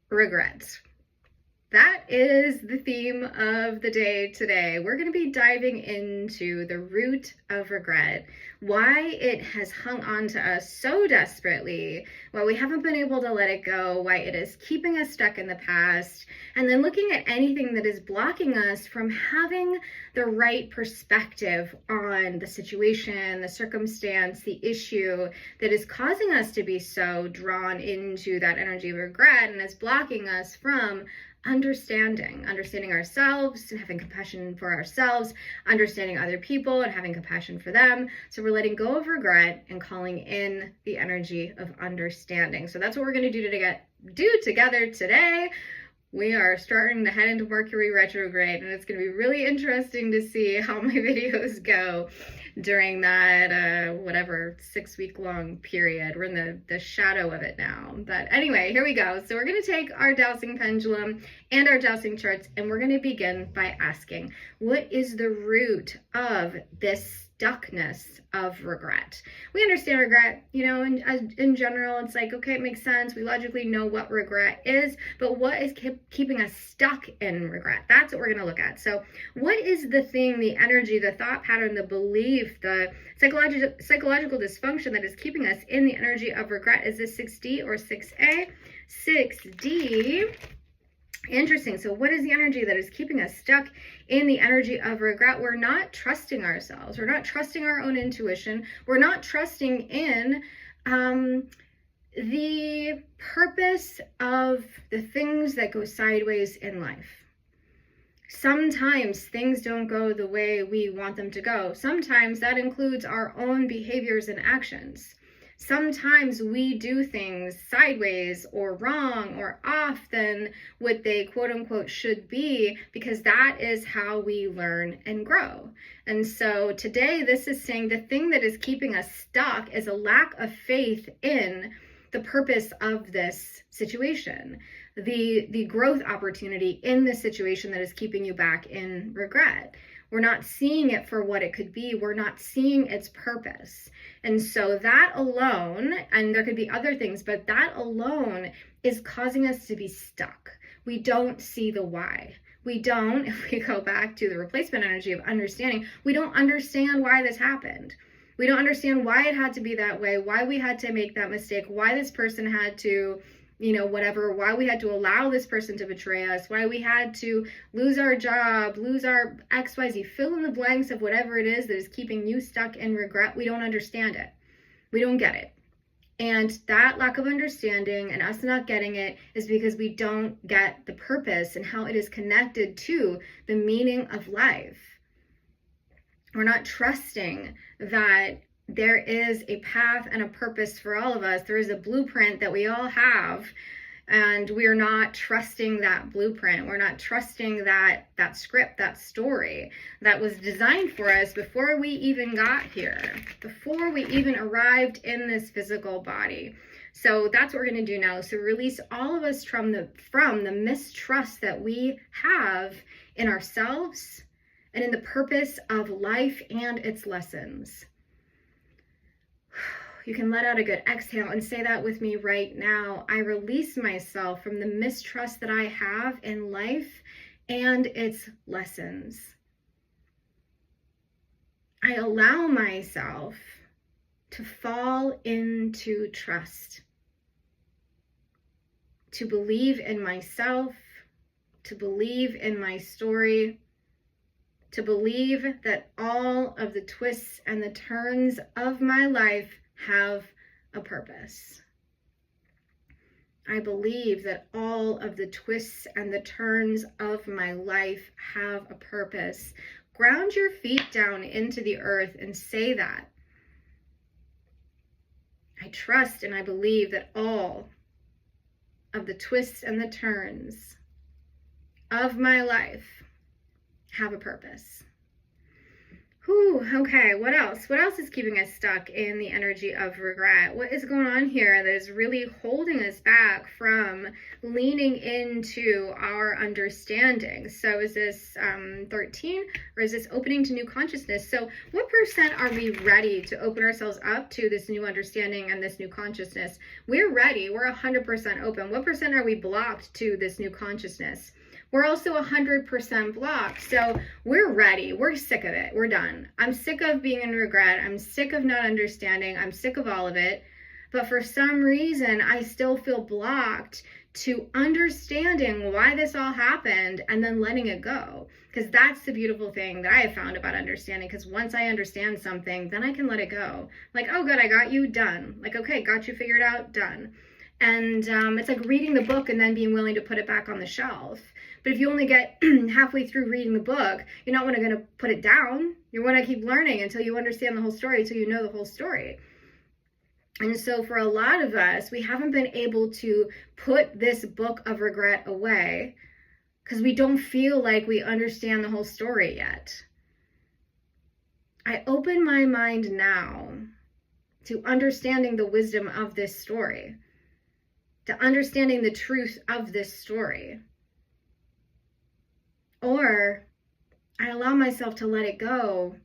Regrets. That is the theme of the day today. We're going to be diving into the root of regret, why it has hung on to us so desperately, why we haven't been able to let it go, why it is keeping us stuck in the past, and then looking at anything that is blocking us from having the right perspective on the situation, the circumstance, the issue that is causing us to be so drawn into that energy of regret and is blocking us from understanding ourselves and having compassion for ourselves, understanding other people and having compassion for them. So we're letting go of regret and calling in the energy of understanding. So that's what we're going to do together today. We are starting to head into Mercury retrograde, and it's going to be really interesting to see how my videos go during that 6-week long period. We're in the shadow of it now. But anyway, here we go. So we're going to take our dowsing pendulum and our dowsing charts, and we're going to begin by asking, what is the root of this stuckness of regret? We understand regret, in general. It's like, okay, it makes sense. We logically know what regret is, but what is keeping us stuck in regret? That's what we're going to look at. So what is the thing, the energy, the thought pattern, the belief, the psychological dysfunction that is keeping us in the energy of regret? Is this 6D or 6A? 6D. Interesting. So what is the energy that is keeping us stuck in the energy of regret? We're not trusting ourselves. We're not trusting our own intuition. We're not trusting in the purpose of the things that go sideways in life. Sometimes things don't go the way we want them to go. Sometimes that includes our own behaviors and actions. Sometimes we do things sideways or wrong or off than what they quote unquote should be, because that is how we learn and grow. And so today this is saying the thing that is keeping us stuck is a lack of faith in the purpose of this situation, the growth opportunity in this situation that is keeping you back in regret. We're not seeing it for what it could be. We're not seeing its purpose. And so that alone, and there could be other things, but that alone is causing us to be stuck. We don't see the why. We don't, if we go back to the replacement energy of understanding, we don't understand why this happened. We don't understand why it had to be that way, why we had to make that mistake, why this person had to why we had to allow this person to betray us, why we had to lose our job, lose our XYZ, fill in the blanks of whatever it is that is keeping you stuck in regret. We don't understand it. We don't get it. And that lack of understanding and us not getting it is because we don't get the purpose and how it is connected to the meaning of life. We're not trusting that there is a path and a purpose for all of us. There is a blueprint that we all have, and we're not trusting that blueprint. We're not trusting that script, that story that was designed for us before we even got here, before we even arrived in this physical body. So that's what we're going to do now. So release all of us from the mistrust that we have in ourselves and in the purpose of life and its lessons. You can let out a good exhale and say that with me right now. I release myself from the mistrust that I have in life and its lessons. I allow myself to fall into trust, to believe in myself, to believe in my story, to believe that all of the twists and the turns of my life have a purpose. I believe that all of the twists and the turns of my life have a purpose. Ground your feet down into the earth and say that. I trust and I believe that all of the twists and the turns of my life have a purpose. Whew, okay, what else? What else is keeping us stuck in the energy of regret? What is going on here that is really holding us back from leaning into our understanding? So is this 13, or is this opening to new consciousness? So what percent are we ready to open ourselves up to this new understanding and this new consciousness? We're ready. We're 100% open. What percent are we blocked to this new consciousness? We're also 100% blocked. So we're ready. We're sick of it. We're done. I'm sick of being in regret. I'm sick of not understanding. I'm sick of all of it. But for some reason, I still feel blocked to understanding why this all happened and then letting it go. Because that's the beautiful thing that I have found about understanding. Because once I understand something, then I can let it go. Like, oh, good, I got you, done. Like, okay, got you figured out, done. And it's like reading the book and then being willing to put it back on the shelf. But if you only get halfway through reading the book, you're not going to put it down. You want to keep learning until you understand the whole story, until you know the whole story. And so for a lot of us, we haven't been able to put this book of regret away because we don't feel like we understand the whole story yet. I open my mind now to understanding the wisdom of this story, to understanding the truth of this story. Or I allow myself to let it go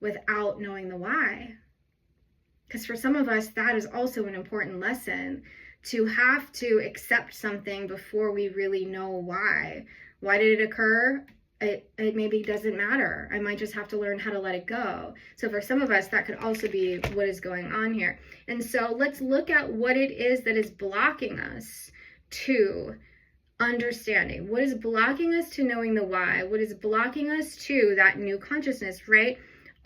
without knowing the why. Because for some of us, that is also an important lesson, to have to accept something before we really know why. Why did it occur? It maybe doesn't matter. I might just have to learn how to let it go. So for some of us, that could also be what is going on here. And so let's look at what it is that is blocking us to understanding. What is blocking us to knowing the why? What is blocking us to that new consciousness, right?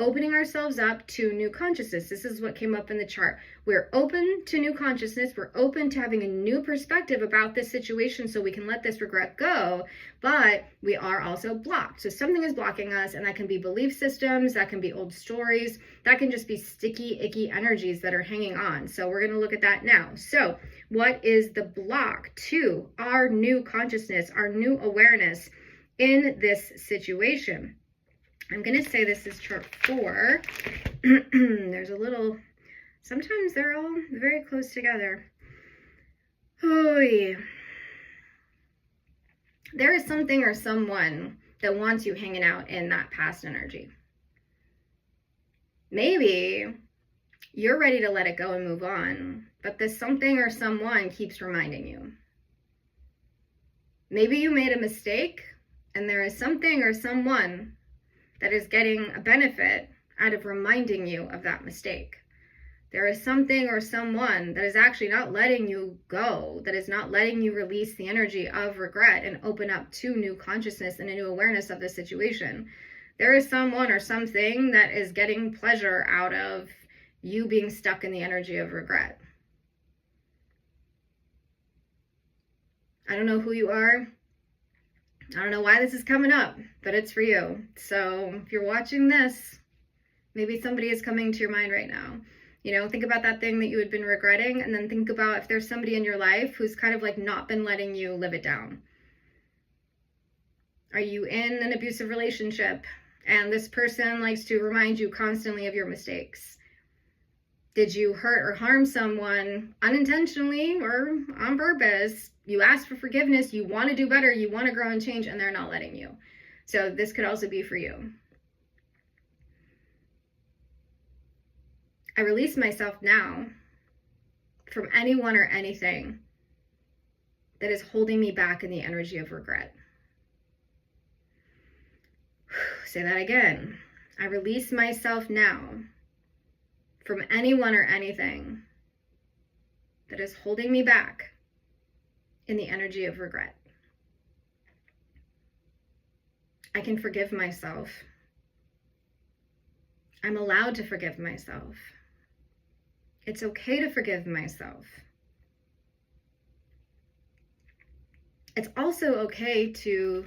Opening ourselves up to new consciousness. This is what came up in the chart. We're open to new consciousness. We're open to having a new perspective about this situation so we can let this regret go, but we are also blocked. So something is blocking us, and that can be belief systems, that can be old stories, that can just be sticky, icky energies that are hanging on. So we're going to look at that now. So what is the block to our new consciousness, our new awareness in this situation? I'm going to say this is chart 4. There's a little, sometimes they're all very close together. Oh, yeah. There is something or someone that wants you hanging out in that past energy. Maybe you're ready to let it go and move on, but this something or someone keeps reminding you. Maybe you made a mistake, and there is something or someone that is getting a benefit out of reminding you of that mistake. There is something or someone that is actually not letting you go, that is not letting you release the energy of regret and open up to new consciousness and a new awareness of the situation. There is someone or something that is getting pleasure out of you being stuck in the energy of regret. I don't know who you are. I don't know why this is coming up, but it's for you. So if you're watching this, maybe somebody is coming to your mind right now. You know, think about that thing that you had been regretting, and then think about if there's somebody in your life who's kind of like not been letting you live it down. Are you in an abusive relationship and this person likes to remind you constantly of your mistakes? Did you hurt or harm someone unintentionally or on purpose? You ask for forgiveness, you want to do better, you want to grow and change, and they're not letting you. So this could also be for you. I release myself now from anyone or anything that is holding me back in the energy of regret. Say that again. I release myself now from anyone or anything that is holding me back in the energy of regret. I can forgive myself. I'm allowed to forgive myself. It's okay to forgive myself. It's also okay to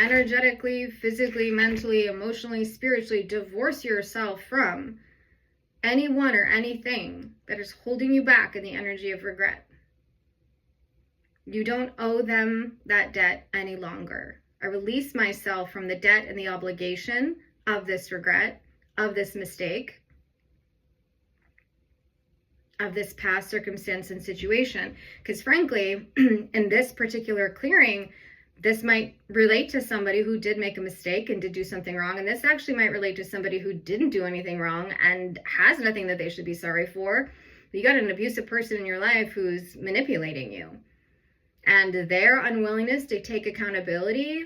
energetically, physically, mentally, emotionally, spiritually divorce yourself from anyone or anything that is holding you back in the energy of regret. You don't owe them that debt any longer. I release myself from the debt and the obligation of this regret, of this mistake, of this past circumstance and situation. Because frankly, in this particular clearing, this might relate to somebody who did make a mistake and did do something wrong. And this actually might relate to somebody who didn't do anything wrong and has nothing that they should be sorry for. You got an abusive person in your life who's manipulating you. And their unwillingness to take accountability,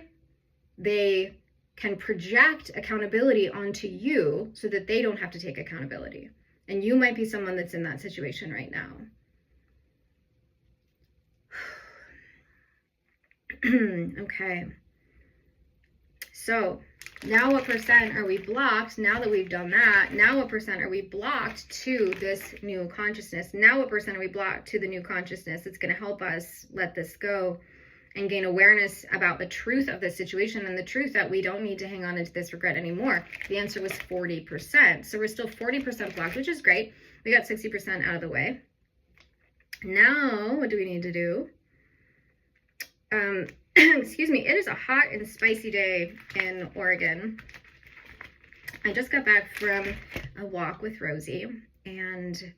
they can project accountability onto you so that they don't have to take accountability. And you might be someone that's in that situation right now. Okay. So now what percent are we blocked? Now that we've done that, now what percent are we blocked to this new consciousness? Now what percent are we blocked to the new consciousness? It's going to help us let this go and gain awareness about the truth of the situation and the truth that we don't need to hang on into this regret anymore. The answer was 40%. So we're still 40% blocked, which is great. We got 60% out of the way. Now, what do we need to do? Excuse me, it is a hot and spicy day in Oregon. I just got back from a walk with Rosie, and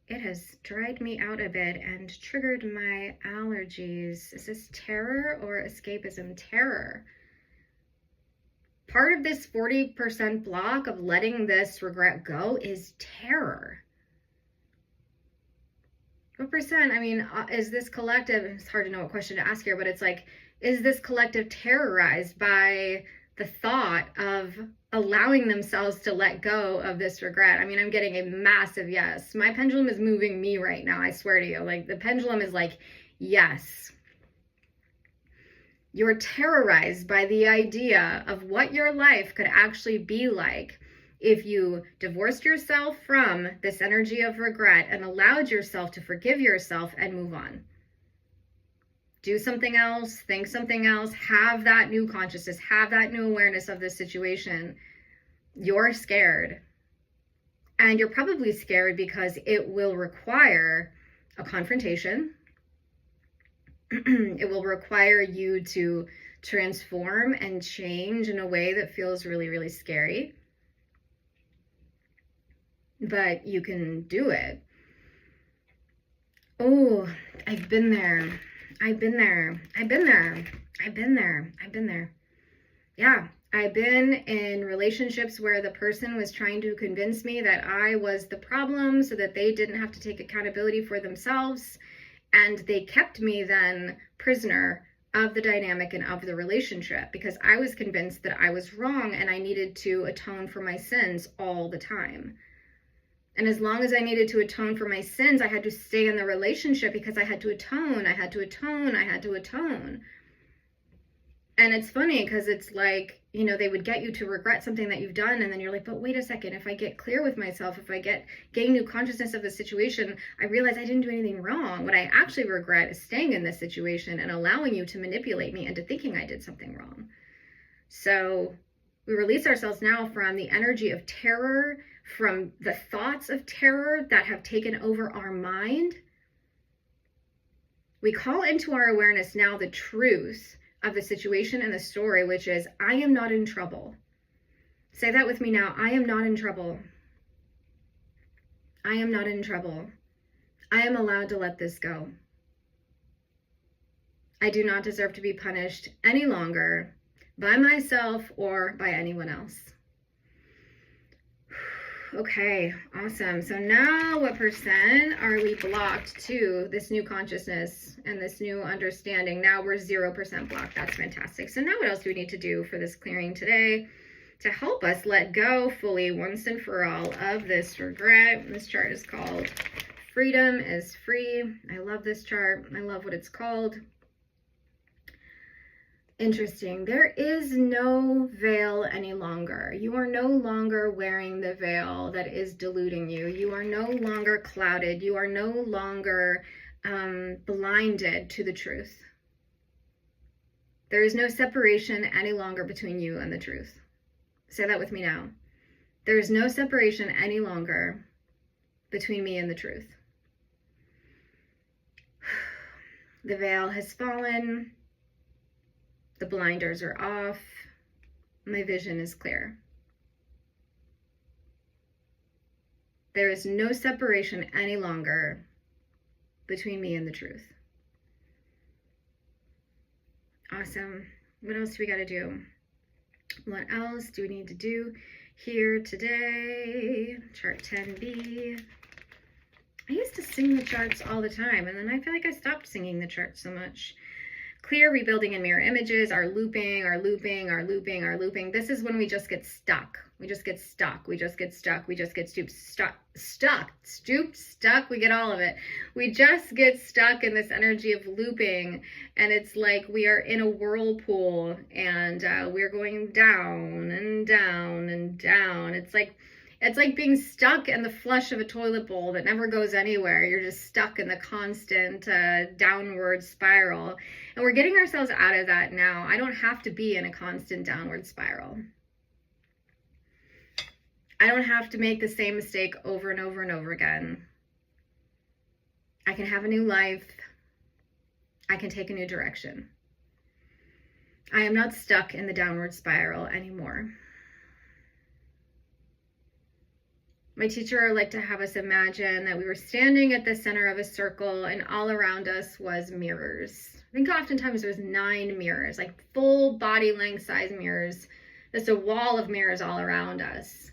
it has dried me out a bit and triggered my allergies. Is this terror or escapism? Terror. Part of this 40% block of letting this regret go is terror. What percent? I mean, is this collective, it's hard to know what question to ask here, but it's like, is this collective terrorized by the thought of allowing themselves to let go of this regret? I mean, I'm getting a massive yes. My pendulum is moving me right now, I swear to you. Like, the pendulum is like, yes. You're terrorized by the idea of what your life could actually be like if you divorced yourself from this energy of regret and allowed yourself to forgive yourself and move on. Do something else, think something else, have that new consciousness, have that new awareness of this situation. You're scared. And you're probably scared because it will require a confrontation. It will require you to transform and change in a way that feels really, really scary. But you can do it. Oh, I've been there. I've been there. I've been there. I've been there. I've been there. Yeah, I've been in relationships where the person was trying to convince me that I was the problem so that they didn't have to take accountability for themselves. And they kept me then prisoner of the dynamic and of the relationship because I was convinced that I was wrong and I needed to atone for my sins all the time. And as long as I needed to atone for my sins, I had to stay in the relationship because I had to atone, I had to atone, I had to atone. And it's funny because it's like, you know, they would get you to regret something that you've done. And then you're like, but wait a second, if I get clear with myself, if I gain new consciousness of the situation, I realize I didn't do anything wrong. What I actually regret is staying in this situation and allowing you to manipulate me into thinking I did something wrong. So we release ourselves now from the energy of terror, from the thoughts of terror that have taken over our mind. We call into our awareness now the truth of the situation and the story, which is, I am not in trouble. Say that with me now. I am not in trouble. I am not in trouble. I am allowed to let this go. I do not deserve to be punished any longer by myself or by anyone else. Okay, awesome. So now what percent are we blocked to this new consciousness and this new understanding? Now we're 0% blocked. That's fantastic. So now what else do we need to do for this clearing today to help us let go fully once and for all of this regret? This chart is called Freedom is Free. I love this chart. I love what it's called. Interesting. There is no veil any longer. You are no longer wearing the veil that is deluding you. You are no longer clouded. You are no longer blinded to the truth. There is no separation any longer between you and the truth. Say that with me now. There is no separation any longer between me and the truth. The veil has fallen. The blinders are off. My vision is clear. There is no separation any longer between me and the truth. Awesome. What else do we got to do? What else do we need to do here today? Chart 10B. I used to sing the charts all the time, and then I feel like I stopped singing the charts so much. Clear, rebuilding, and mirror images are looping, are looping, are looping, are looping. This is when we just get stuck. We just get stuck. We just get stuck. We just get stooped, stuck. We get all of it. We just get stuck in this energy of looping, and it's like we are in a whirlpool, and we're going down and down and down. It's like being stuck in the flush of a toilet bowl that never goes anywhere. You're just stuck in the constant downward spiral. And we're getting ourselves out of that now. I don't have to be in a constant downward spiral. I don't have to make the same mistake over and over and over again. I can have a new life. I can take a new direction. I am not stuck in the downward spiral anymore. My teacher liked to have us imagine that we were standing at the center of a circle and all around us was mirrors. I think oftentimes there's 9 mirrors, like full body length size mirrors. There's a wall of mirrors all around us.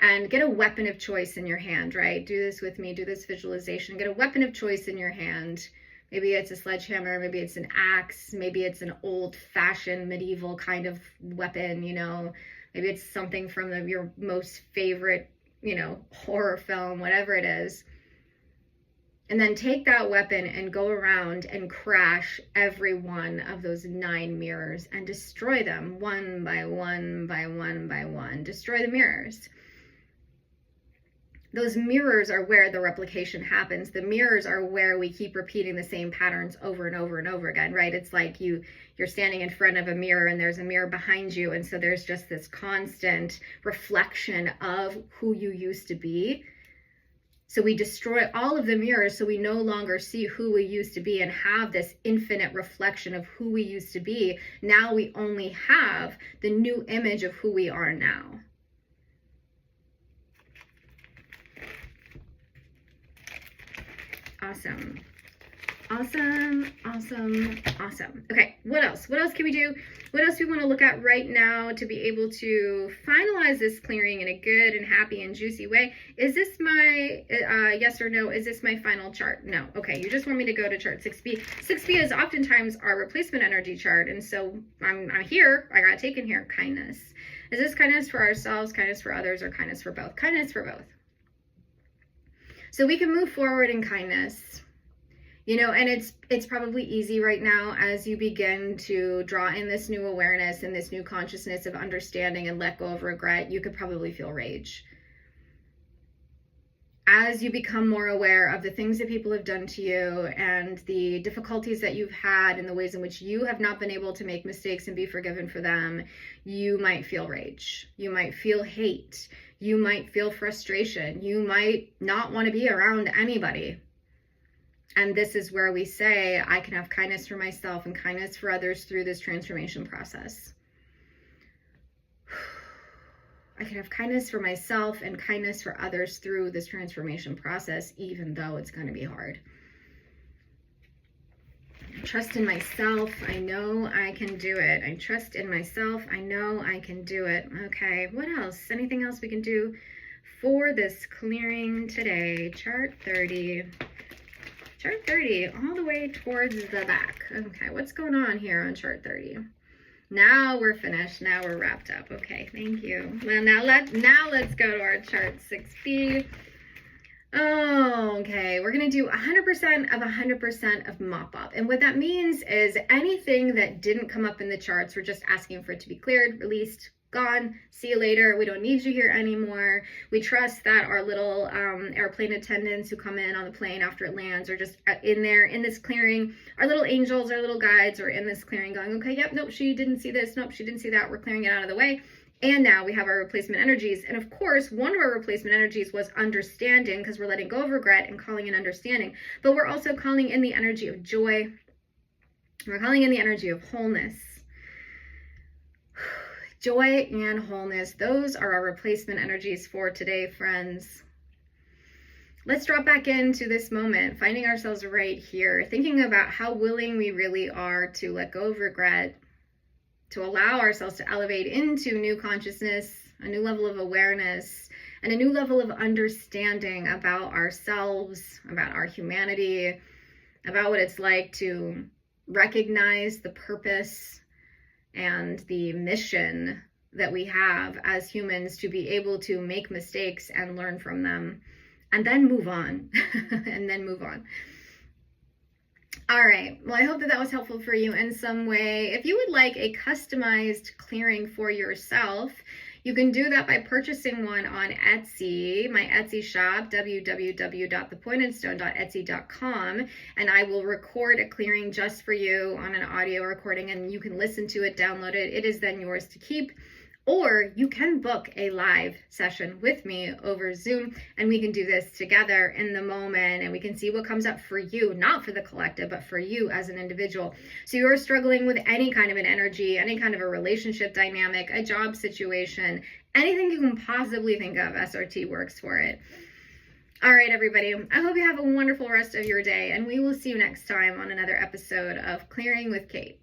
And get a weapon of choice in your hand, right? Do this with me, do this visualization. Get a weapon of choice in your hand. Maybe it's a sledgehammer, maybe it's an axe, maybe it's an old-fashioned medieval kind of weapon, you know. Maybe it's something from your most favorite, you know, horror film, whatever it is. And then take that weapon and go around and crash every one of those 9 mirrors and destroy them one by one by one by one. Destroy the mirrors. Those mirrors are where the replication happens. The mirrors are where we keep repeating the same patterns over and over and over again, right? It's like you're standing in front of a mirror and there's a mirror behind you. And so there's just this constant reflection of who you used to be. So we destroy all of the mirrors so we no longer see who we used to be and have this infinite reflection of who we used to be. Now we only have the new image of who we are now. Awesome. Awesome, awesome, awesome. Okay, what else? What else can we do? What else do we want to look at right now to be able to finalize this clearing in a good and happy and juicy way? Is this my, yes or no, is this my final chart? No. Okay, you just want me to go to chart 6B. 6B is oftentimes our replacement energy chart, and so I'm here, I got taken here, kindness. Is this kindness for ourselves, kindness for others, or kindness for both? Kindness for both. So we can move forward in kindness. You know, and it's probably easy right now as you begin to draw in this new awareness and this new consciousness of understanding and let go of regret. You could probably feel rage. As you become more aware of the things that people have done to you and the difficulties that you've had and the ways in which you have not been able to make mistakes and be forgiven for them, you might feel rage. You might feel hate. You might feel frustration. You might not want to be around anybody. And this is where we say, I can have kindness for myself and kindness for others through this transformation process. I can have kindness for myself and kindness for others through this transformation process, even though it's going to be hard. I trust in myself. I know I can do it. I trust in myself. I know I can do it. Okay, what else? Anything else we can do for this clearing today? Chart 30. Chart 30, all the way towards the back. Okay, what's going on here on chart 30? Now we're finished. Now we're wrapped up. Okay, thank you. Well, now let's go to our chart 6B. Oh, okay, we're going to do 100% of 100% of mop up. And what that means is anything that didn't come up in the charts, we're just asking for it to be cleared, released, gone, see you later, we don't need you here anymore. We trust that our little airplane attendants who come in on the plane after it lands are just in there in this clearing. Our little angels, our little guides are in this clearing going, okay, yep, nope, she didn't see this, nope, she didn't see that, we're clearing it out of the way. And now we have our replacement energies. And of course, one of our replacement energies was understanding, because we're letting go of regret and calling in understanding, but we're also calling in the energy of joy. We're calling in the energy of wholeness. Joy and wholeness, those are our replacement energies for today, friends. let's drop back into this moment, finding ourselves right here, thinking about how willing we really are to let go of regret, to allow ourselves to elevate into new consciousness, a new level of awareness, and a new level of understanding about ourselves, about our humanity, about what it's like to recognize the purpose and the mission that we have as humans to be able to make mistakes and learn from them, and then move on. And then move on. All right, well, I hope that was helpful for you in some way. If you would like a customized clearing for yourself, you can do that by purchasing one on Etsy, my Etsy shop, www.thepointedstone.etsy.com, and I will record a clearing just for you on an audio recording, and you can listen to it, download it. It is then yours to keep. Or you can book a live session with me over Zoom, and we can do this together in the moment, and we can see what comes up for you, not for the collective, but for you as an individual. So you're struggling with any kind of an energy, any kind of a relationship dynamic, a job situation, anything you can possibly think of, SRT works for it. All right, everybody, I hope you have a wonderful rest of your day, and we will see you next time on another episode of Clearing with Kate.